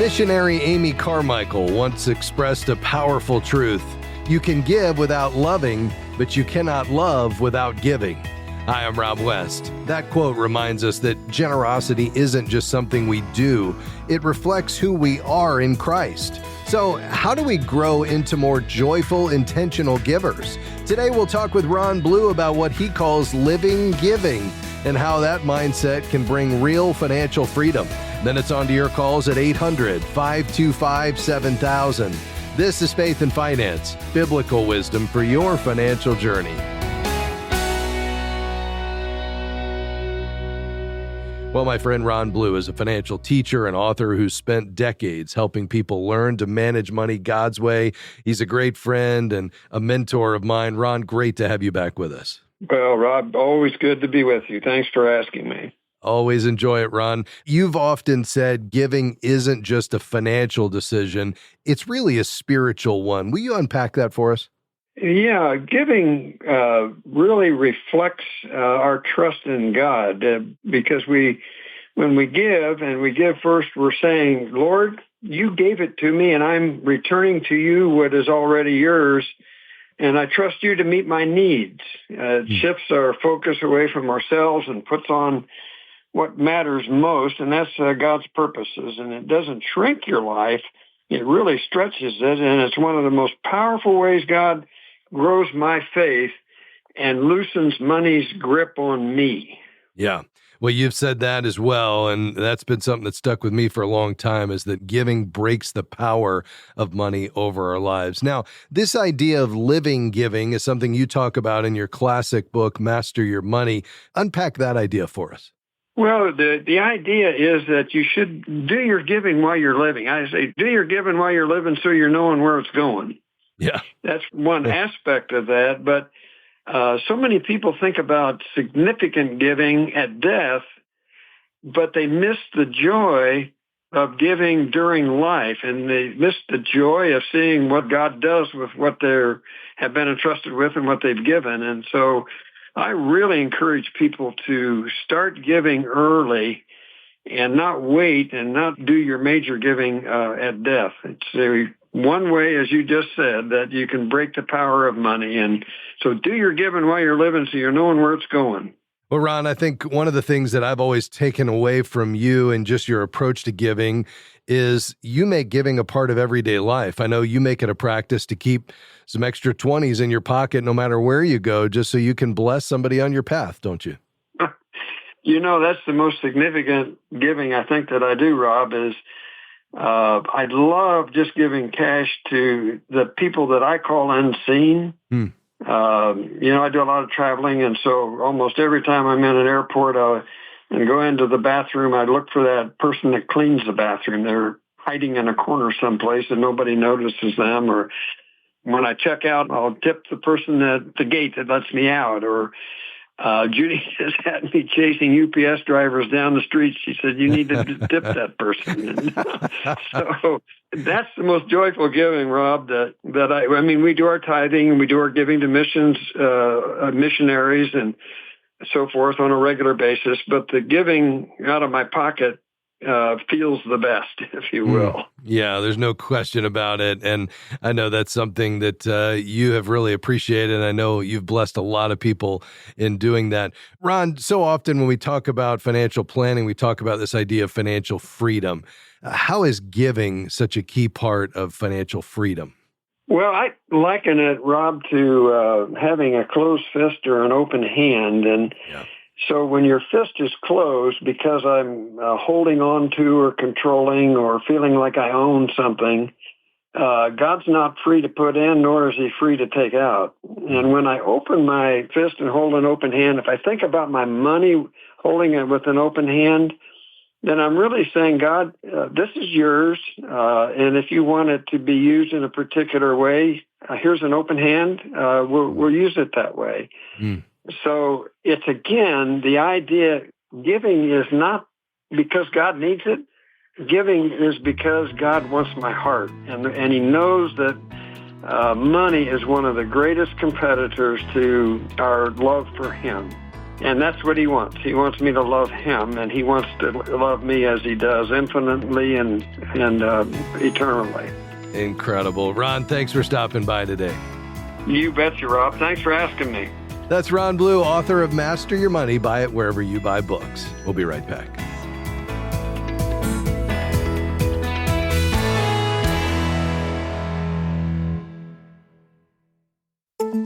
Missionary Amy Carmichael once expressed a powerful truth. You can give without loving, but you cannot love without giving. Hi, I'm Rob West. That quote reminds us that generosity isn't just something we do, it reflects who we are in Christ. So, how do we grow into more joyful, intentional givers? Today, we'll talk with Ron Blue about what he calls living giving and how that mindset can bring real financial freedom. Then it's on to your calls at 800-525-7000. This is Faith and Finance, biblical wisdom for your financial journey. Well, my friend Ron Blue is a financial teacher and author who's spent decades helping people learn to manage money God's way. He's a great friend and a mentor of mine. Ron, great to have you back with us. Well, Rob, always good to be with you. Thanks for asking me. Always enjoy it, Ron. You've often said giving isn't just a financial decision. It's really a spiritual one. Will you unpack that for us? Yeah, giving really reflects our trust in God because when we give and we give first, we're saying, Lord, you gave it to me and I'm returning to you what is already yours. And I trust you to meet my needs. It shifts our focus away from ourselves and puts on what matters most, and that's God's purposes. And it doesn't shrink your life. It really stretches it, and it's one of the most powerful ways God grows my faith and loosens money's grip on me. Yeah. Well, you've said that as well, and that's been something that stuck with me for a long time, is that giving breaks the power of money over our lives. Now, this idea of living giving is something you talk about in your classic book, Master Your Money. Unpack that idea for us. Well, the idea is that you should do your giving while you're living. I say do your giving while you're living so you're knowing where it's going. Yeah. That's one aspect of that, but so many people think about significant giving at death, but they miss the joy of giving during life, and they miss the joy of seeing what God does with what they have been entrusted with and what they've given. And so I really encourage people to start giving early and not wait and not do your major giving at death. It's one way, as you just said, that you can break the power of money. And so do your giving while you're living so you're knowing where it's going. Well, Ron, I think one of the things that I've always taken away from you and just your approach to giving is you make giving a part of everyday life. I know you make it a practice to keep some extra 20s in your pocket no matter where you go, just so you can bless somebody on your path, don't you? You know, that's the most significant giving I think that I do, Rob, is I love just giving cash to the people that I call unseen. I do a lot of traveling, and so almost every time I'm in an airport and go into the bathroom, I look for that person that cleans the bathroom. They're hiding in a corner someplace and nobody notices them. Or when I check out, I'll tip the person at the gate that lets me out. Or Judy has had me chasing UPS drivers down the street. She said, you need to tip that person. And so that's the most joyful giving, Rob, that I mean, we do our tithing and we do our giving to missionaries and so forth on a regular basis. But the giving out of my pocket feels the best, if you will. Yeah, there's no question about it. And I know that's something that you have really appreciated. I know you've blessed a lot of people in doing that. Ron, so often when we talk about financial planning, we talk about this idea of financial freedom. How is giving such a key part of financial freedom? Well, I liken it, Rob, to having a closed fist or an open hand. And so when your fist is closed because I'm holding on to or controlling or feeling like I own something, God's not free to put in, nor is he free to take out. And when I open my fist and hold an open hand, if I think about my money holding it with an open hand, then I'm really saying, God, this is yours. And if you want it to be used in a particular way, here's an open hand. We'll use it that way. So it's, again, the idea, giving is not because God needs it. Giving is because God wants my heart. And he knows that money is one of the greatest competitors to our love for him. And that's what he wants. He wants me to love him, and he wants to love me as he does, infinitely and eternally. Incredible. Ron, thanks for stopping by today. You betcha, Rob. Thanks for asking me. That's Ron Blue, author of Master Your Money. Buy it wherever you buy books. We'll be right back.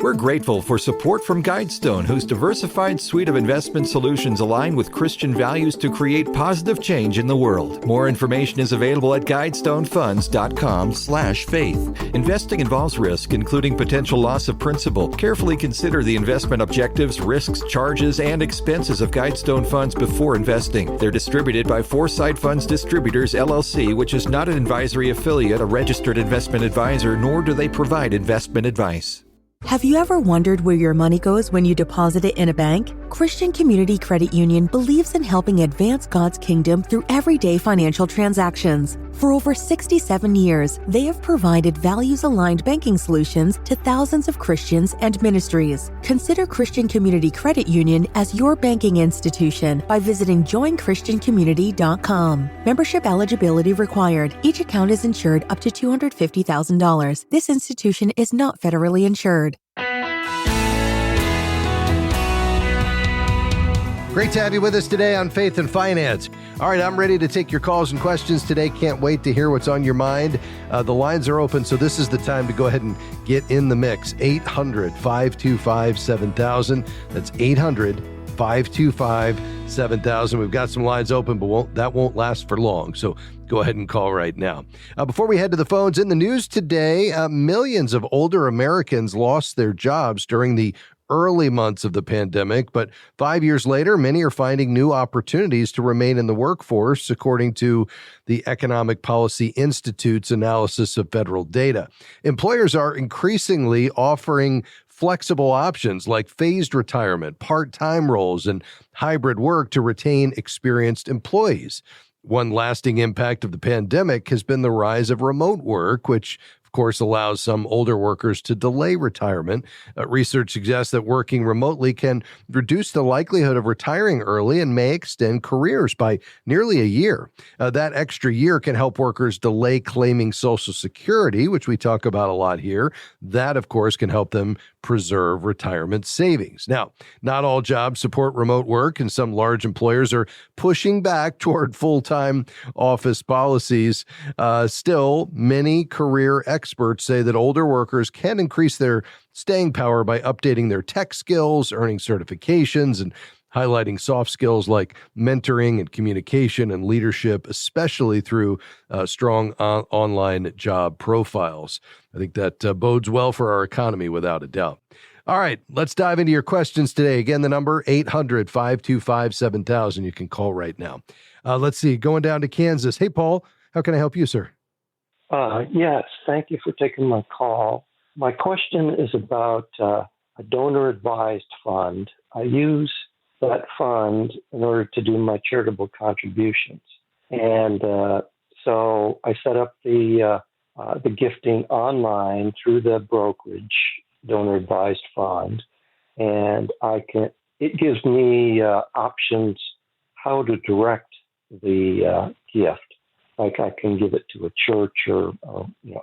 We're grateful for support from Guidestone, whose diversified suite of investment solutions align with Christian values to create positive change in the world. More information is available at guidestonefunds.com/faith. Investing involves risk, including potential loss of principal. Carefully consider the investment objectives, risks, charges, and expenses of Guidestone Funds before investing. They're distributed by Foresight Funds Distributors, LLC, which is not an advisory affiliate, a registered investment advisor, nor do they provide investment advice. Have you ever wondered where your money goes when you deposit it in a bank? Christian Community Credit Union believes in helping advance God's kingdom through everyday financial transactions. For over 67 years, they have provided values-aligned banking solutions to thousands of Christians and ministries. Consider Christian Community Credit Union as your banking institution by visiting joinchristiancommunity.com. Membership eligibility required. Each account is insured up to $250,000. This institution is not federally insured. Great to have you with us today on Faith and Finance. All right, I'm ready to take your calls and questions today. Can't wait to hear what's on your mind. The lines are open, so this is the time to go ahead and get in the mix. 800-525-7000. That's 800-525-7000. We've got some lines open, but that won't last for long, so go ahead and call right now. Before we head to the phones, in the news today, millions of older Americans lost their jobs during the early months of the pandemic, but 5 years later, many are finding new opportunities to remain in the workforce, according to the Economic Policy Institute's analysis of federal data. Employers are increasingly offering flexible options like phased retirement, part-time roles, and hybrid work to retain experienced employees. One lasting impact of the pandemic has been the rise of remote work, which of course, allows some older workers to delay retirement. Research suggests that working remotely can reduce the likelihood of retiring early and may extend careers by nearly a year. That extra year can help workers delay claiming Social Security, which we talk about a lot here. That, of course, can help them preserve retirement savings. Now, not all jobs support remote work, and some large employers are pushing back toward full-time office policies. Still, many career experts say that older workers can increase their staying power by updating their tech skills, earning certifications, and highlighting soft skills like mentoring and communication and leadership, especially through strong online job profiles. I think that bodes well for our economy without a doubt. All right, let's dive into your questions today. Again, the number 800-525-7000. You can call right now. Let's see, going down to Kansas. Hey, Paul, how can I help you, sir? Yes, thank you for taking my call. My question is about a donor-advised fund. I use that fund in order to do my charitable contributions. And so I set up the gifting online through the brokerage donor-advised fund, and it gives me options how to direct the gift. Like I can give it to a church or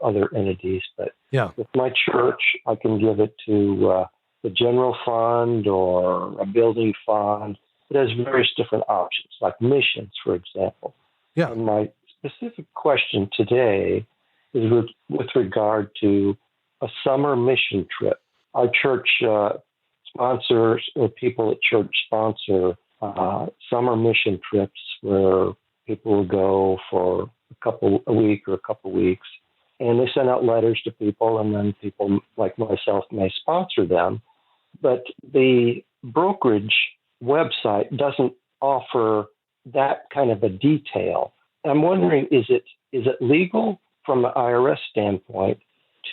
other entities, but with my church, I can give it to the general fund or a building fund. It has various different options, like missions, for example. Yeah. And my specific question today is with regard to a summer mission trip. Our church sponsors, or people at church sponsor summer mission trips where people will go for a week or a couple weeks, and they send out letters to people, and then people like myself may sponsor them. But the brokerage website doesn't offer that kind of a detail. I'm wondering, is it legal from an IRS standpoint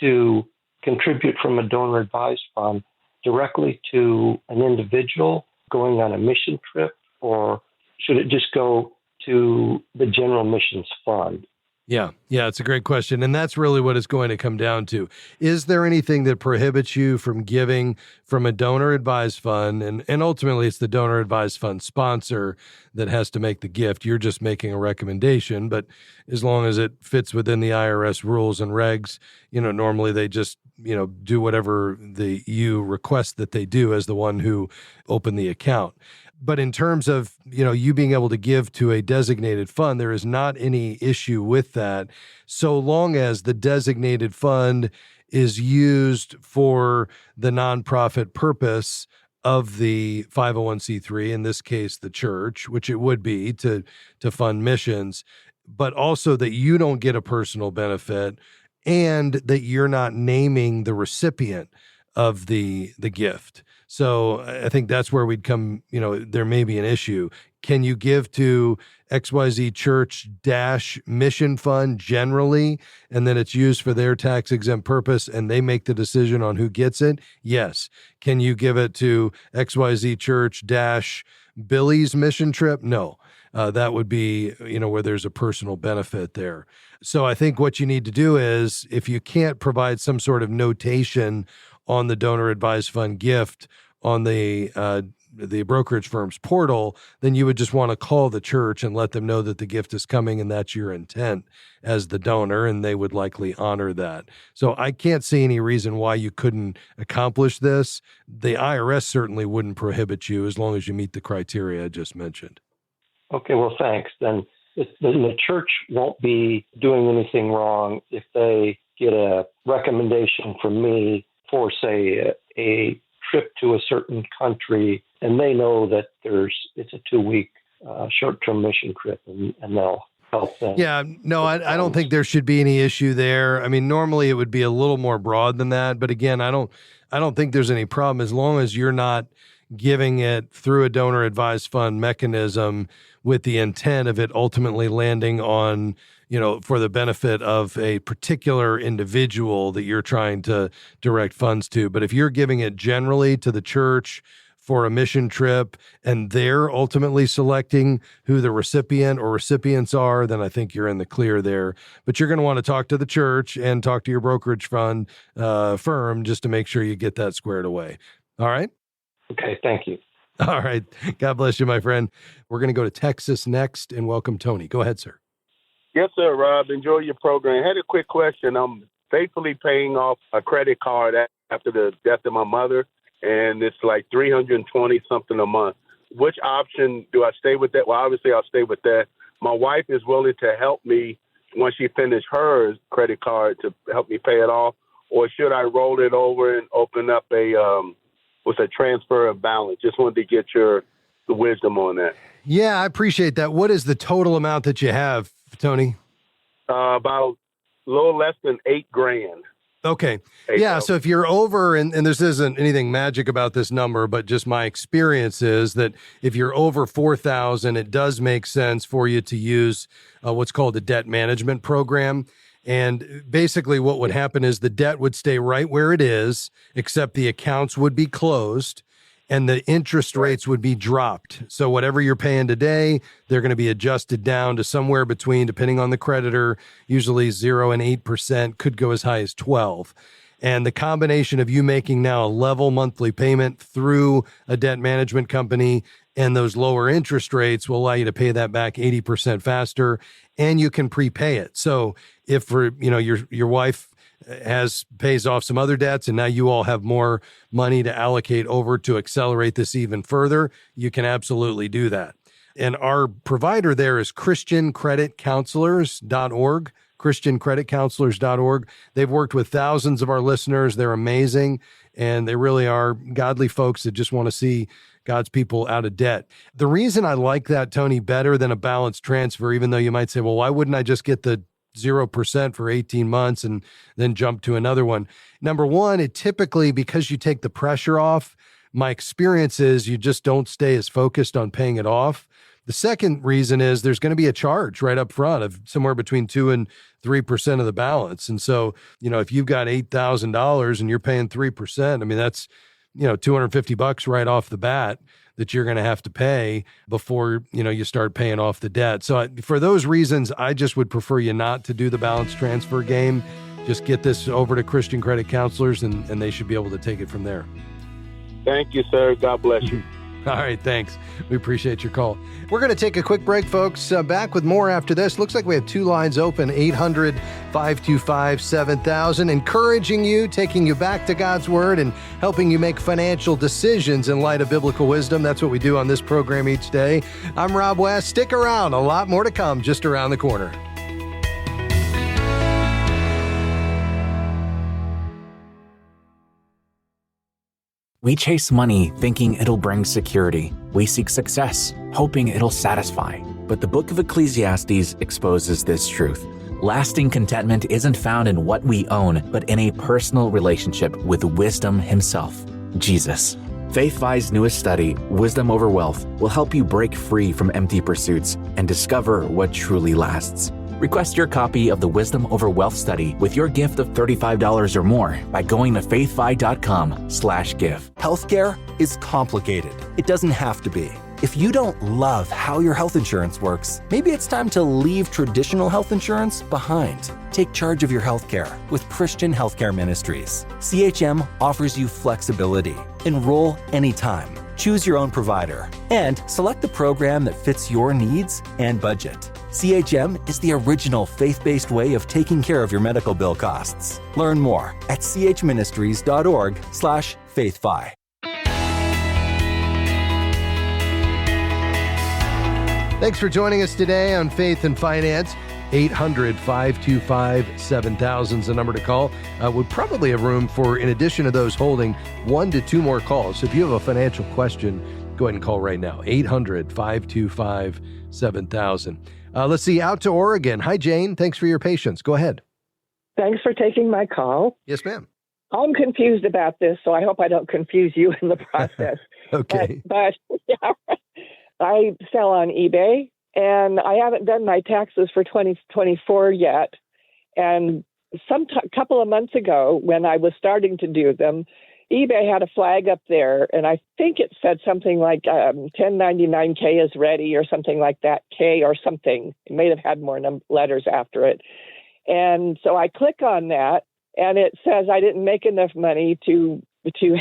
to contribute from a donor advised fund directly to an individual going on a mission trip, or should it just go to the general missions fund? Yeah, it's a great question. And that's really what it's going to come down to. Is there anything that prohibits you from giving from a donor-advised fund? And ultimately, it's the donor-advised fund sponsor that has to make the gift. You're just making a recommendation, but as long as it fits within the IRS rules and regs, normally they just, do whatever you request that they do as the one who opened the account. But in terms of, you being able to give to a designated fund, there is not any issue with that, so long as the designated fund is used for the nonprofit purpose of the 501c3, in this case, the church, which it would be to fund missions, but also that you don't get a personal benefit and that you're not naming the recipient of the gift. So I think that's where we'd come, there may be an issue. Can you give to XYZ Church Mission Fund generally, and then it's used for their tax exempt purpose and they make the decision on who gets it? Yes. Can you give it to XYZ Church Billy's mission trip? No. That would be, where there's a personal benefit there. So I think what you need to do is, if you can't provide some sort of notation on the donor advised fund gift on the brokerage firm's portal, then you would just want to call the church and let them know that the gift is coming and that's your intent as the donor, and they would likely honor that. So I can't see any reason why you couldn't accomplish this. The IRS certainly wouldn't prohibit you as long as you meet the criteria I just mentioned. Okay, well, thanks. Then the church won't be doing anything wrong if they get a recommendation from me for, say, a trip to a certain country, and they know that it's a 2-week short-term mission trip, and they'll help them. Yeah, no, I don't think there should be any issue there. I mean, normally it would be a little more broad than that, but again, I don't think there's any problem as long as you're not giving it through a donor advised fund mechanism with the intent of it ultimately landing on, for the benefit of a particular individual that you're trying to direct funds to. But if you're giving it generally to the church for a mission trip and they're ultimately selecting who the recipient or recipients are, then I think you're in the clear there. But you're going to want to talk to the church and talk to your brokerage fund firm just to make sure you get that squared away. All right? Okay, thank you. All right. God bless you, my friend. We're going to go to Texas next and welcome Tony. Go ahead, sir. Yes, sir, Rob. Enjoy your program. I had a quick question. I'm faithfully paying off a credit card after the death of my mother, and it's like $320-something a month. Which option do I stay with that? Well, obviously, I'll stay with that. My wife is willing to help me once she finishes her credit card to help me pay it off, or should I roll it over and open up a transfer of balance? Just wanted to get the wisdom on that. Yeah, I appreciate that. What is the total amount that you have, Tony? About a little less than $8,000. Okay. Yeah. So if you're over, and this isn't anything magic about this number, but just my experience is that if you're over 4,000, it does make sense for you to use what's called a debt management program. And basically what would happen is the debt would stay right where it is, except the accounts would be closed and the interest rates would be dropped. So whatever you're paying today, they're going to be adjusted down to somewhere between, depending on the creditor, usually 0 and 8%, could go as high as 12. And the combination of you making now a level monthly payment through a debt management company and those lower interest rates will allow you to pay that back 80% faster, and you can prepay it. So if your wife pays off some other debts and now you all have more money to allocate over to accelerate this even further, you can absolutely do that. And our provider there is ChristianCreditCounselors.org. ChristianCreditCounselors.org. They've worked with thousands of our listeners. They're amazing, and they really are godly folks that just want to see God's people out of debt. The reason I like that, Tony, better than a balanced transfer, even though you might say, well, why wouldn't I just get the 0% for 18 months and then jump to another one? Number one, it typically, because you take the pressure off, my experience is you just don't stay as focused on paying it off. The second reason is there's going to be a charge right up front of somewhere between 2 and 3% of the balance. And so, if you've got $8,000 and you're paying 3%, I mean, that's $250 right off the bat that you're going to have to pay before, you start paying off the debt. So for those reasons, I just would prefer you not to do the balance transfer game. Just get this over to Christian credit counselors and they should be able to take it from there. Thank you, sir. God bless you. All right, thanks. We appreciate your call. We're going to take a quick break, folks. Back with more after this. Looks like we have 2 lines open, 800-525-7000, encouraging you, taking you back to God's Word, and helping you make financial decisions in light of biblical wisdom. That's what we do on this program each day. I'm Rob West. Stick around. A lot more to come just around the corner. We chase money thinking it'll bring security. We seek success, hoping it'll satisfy. But the book of Ecclesiastes exposes this truth. Lasting contentment isn't found in what we own, but in a personal relationship with wisdom himself, Jesus. Faith Vi's newest study, Wisdom Over Wealth, will help you break free from empty pursuits and discover what truly lasts. Request your copy of the Wisdom Over Wealth study with your gift of $35 or more by going to faithfi.com/give. Healthcare is complicated. It doesn't have to be. If you don't love how your health insurance works, maybe it's time to leave traditional health insurance behind. Take charge of your healthcare with Christian Healthcare Ministries. CHM offers you flexibility. Enroll anytime. Choose your own provider and select the program that fits your needs and budget. CHM is the original faith-based way of taking care of your medical bill costs. Learn more at chministries.org/faithfi. Thanks for joining us today on Faith and Finance. 800-525-7000 is the number to call. Would probably have room for, in addition to those holding, 1 to 2 more calls. So if you have a financial question, go ahead and call right now. 800-525-7000. Let's see, out to Oregon. Hi, Jane. Thanks for your patience. Go ahead. Thanks for taking my call. Yes, ma'am. I'm confused about this, so I hope I don't confuse you in the process. Okay. But yeah, I sell on eBay, and I haven't done my taxes for 2024 yet. And couple of months ago, when I was starting to do them, eBay had a flag up there, and I think it said something like 1099K is ready or something like that, K or something. It may have had more letters after it. And so I click on that, and it says I didn't make enough money to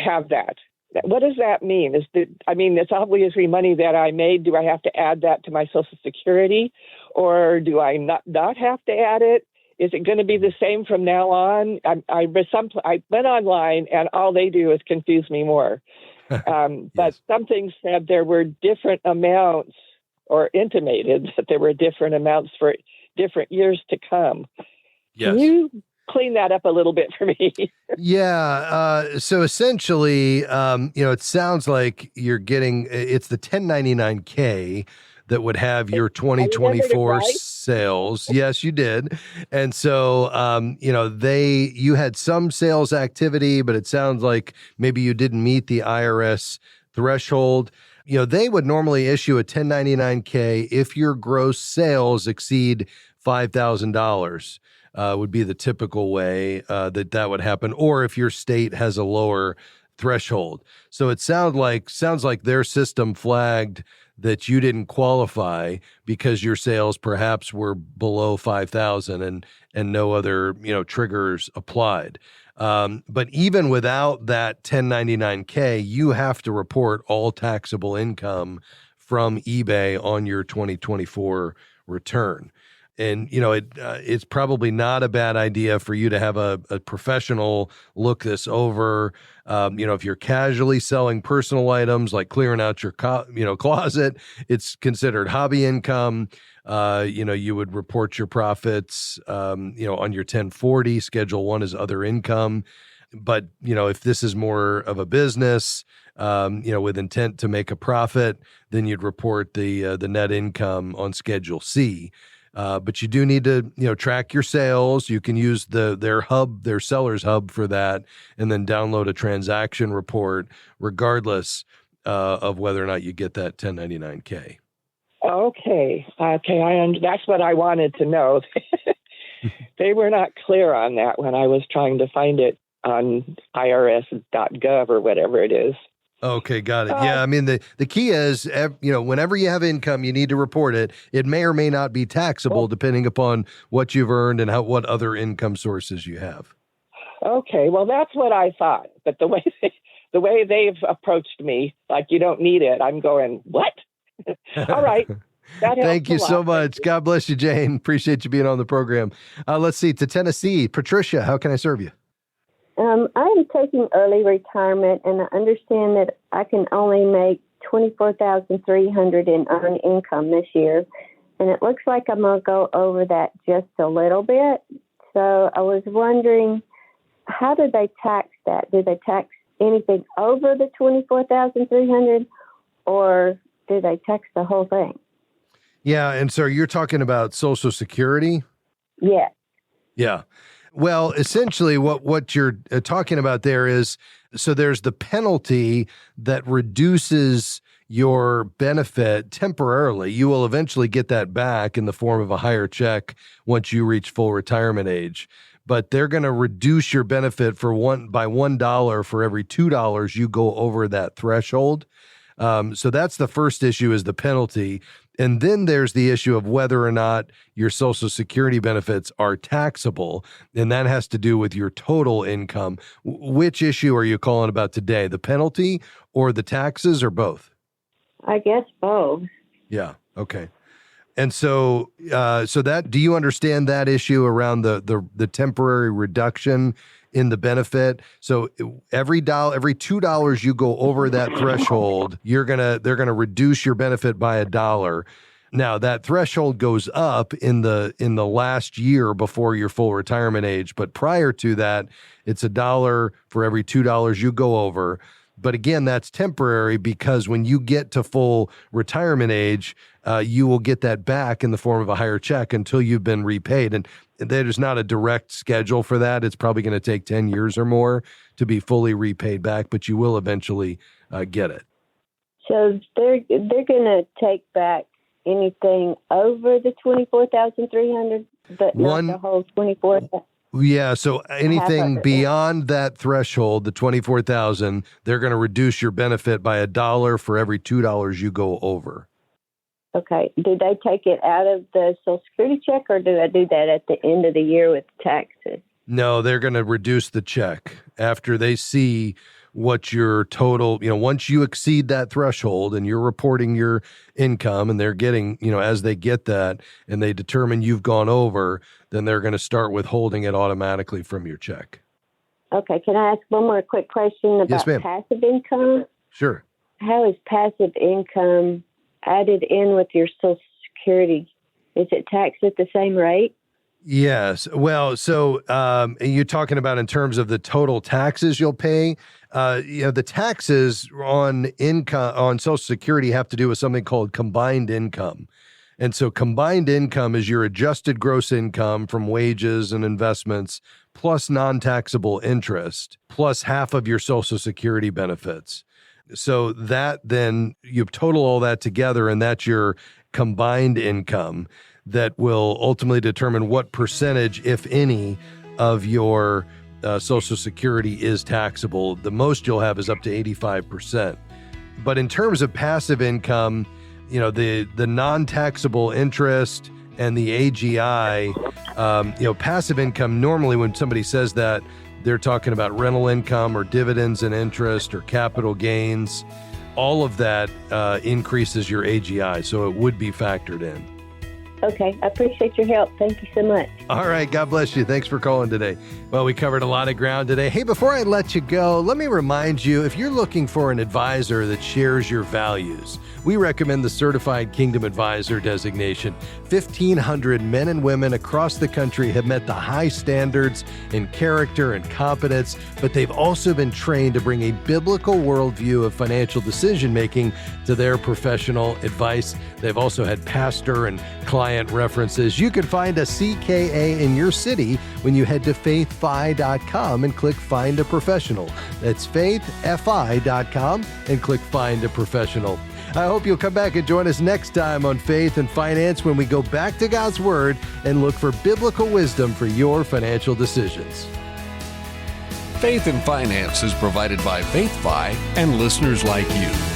have that. What does that mean? It's obviously money that I made. Do I have to add that to my Social Security, or do I not have to add it? Is it going to be the same from now on? I went online, and all they do is confuse me more. But something said there were different amounts, or intimated that there were different amounts for different years to come. Yes. Can you clean that up a little bit for me? Yeah. So essentially, it sounds like you're getting, it's the 1099K that would have your 2024 sales. Yes, you did. And so, you had some sales activity, but it sounds like maybe you didn't meet the IRS threshold. They would normally issue a 1099K if your gross sales exceed $5,000. Would be the typical way that would happen, or if your state has a lower threshold. So it sounds like their system flagged that you didn't qualify because your sales perhaps were below 5,000 and no other triggers applied. But even without that 1099K, you have to report all taxable income from eBay on your 2024 return. And, it's probably not a bad idea for you to have a professional look this over. If you're casually selling personal items like clearing out your closet, it's considered hobby income. You would report your profits, on your 1040. Schedule 1 is other income. But, if this is more of a business, with intent to make a profit, then you'd report the net income on Schedule C. But you do need to, track your sales. You can use their seller's hub for that, and then download a transaction report, regardless of whether or not you get that 1099K. Okay. That's what I wanted to know. They were not clear on that when I was trying to find it. on IRS.gov or whatever it is. Okay, got it. Yeah, I mean, the key is, whenever you have income, you need to report it. It may or may not be taxable depending upon what you've earned and what other income sources you have. Okay, well, that's what I thought. But the way they've approached me, like you don't need it, I'm going, what? All right. That helps. Thank you a lot. so much. God bless you, Jane. Appreciate you being on the program. Let's see, to Tennessee. Patricia, how can I serve you? I'm taking early retirement, and I understand that I can only make $24,300 in earned income this year, and it looks like I'm going to go over that just a little bit. So I was wondering, how do they tax that? Do they tax anything over the $24,300, or do they tax the whole thing? Yeah, and so you're talking about Social Security? Yes. Yeah. Well, essentially what you're talking about there is, so there's the penalty that reduces your benefit temporarily. You will eventually get that back in the form of a higher check once you reach full retirement age. But they're going to reduce your benefit by $1 for every $2 you go over that threshold. So that's the first issue, is the penalty. And then there's the issue of whether or not your Social Security benefits are taxable, and that has to do with your total income. Which issue are you calling about today, the penalty or the taxes, or both? I guess both. Yeah, okay. And so do you understand that issue around the temporary reduction in the benefit? So every $2 you go over that threshold, they're gonna reduce your benefit by $1. Now that threshold goes up in the last year before your full retirement age, but prior to that, it's $1 for every $2 you go over. But again, that's temporary, because when you get to full retirement age, you will get that back in the form of a higher check until you've been repaid. And there's not a direct schedule for that. It's probably going to take 10 years or more to be fully repaid back, but you will eventually get it. So they're going to take back anything over the $24,300, but not the whole $24,000. Yeah, so anything beyond that threshold, the $24,000, they're going to reduce your benefit by $1 for every $2 you go over. Okay. Do they take it out of the Social Security check, or do they do that at the end of the year with taxes? No, they're going to reduce the check after they see what your total, once you exceed that threshold and you're reporting your income, and they're getting, as they get that and they determine you've gone over, then they're going to start withholding it automatically from your check. Okay. Can I ask one more quick question about passive income? Sure. How is passive income added in with your Social Security? Is it taxed at the same rate? Yes. Well, so you're talking about in terms of the total taxes you'll pay. The taxes on income on Social Security have to do with something called combined income. And so combined income is your adjusted gross income from wages and investments, plus non-taxable interest, plus half of your Social Security benefits. So that then you total all that together, and that's your combined income that will ultimately determine what percentage, if any, of your Social Security is taxable. The most you'll have is up to 85%. But in terms of passive income, the non-taxable interest and the AGI, passive income, normally when somebody says that, they're talking about rental income or dividends and interest or capital gains. All of that increases your AGI, so it would be factored in. Okay, I appreciate your help. Thank you so much. All right, God bless you. Thanks for calling today. Well, we covered a lot of ground today. Hey, before I let you go, let me remind you, if you're looking for an advisor that shares your values, we recommend the Certified Kingdom Advisor designation. 1,500 men and women across the country have met the high standards in character and competence, but they've also been trained to bring a biblical worldview of financial decision-making to their professional advice. They've also had pastor and client references. You can find a CKA in your city when you head to faithfi.com and click Find a Professional. That's faithfi.com and click Find a Professional. I hope you'll come back and join us next time on Faith and Finance when we go back to God's Word and look for biblical wisdom for your financial decisions. Faith in Finance is provided by FaithFi and listeners like you.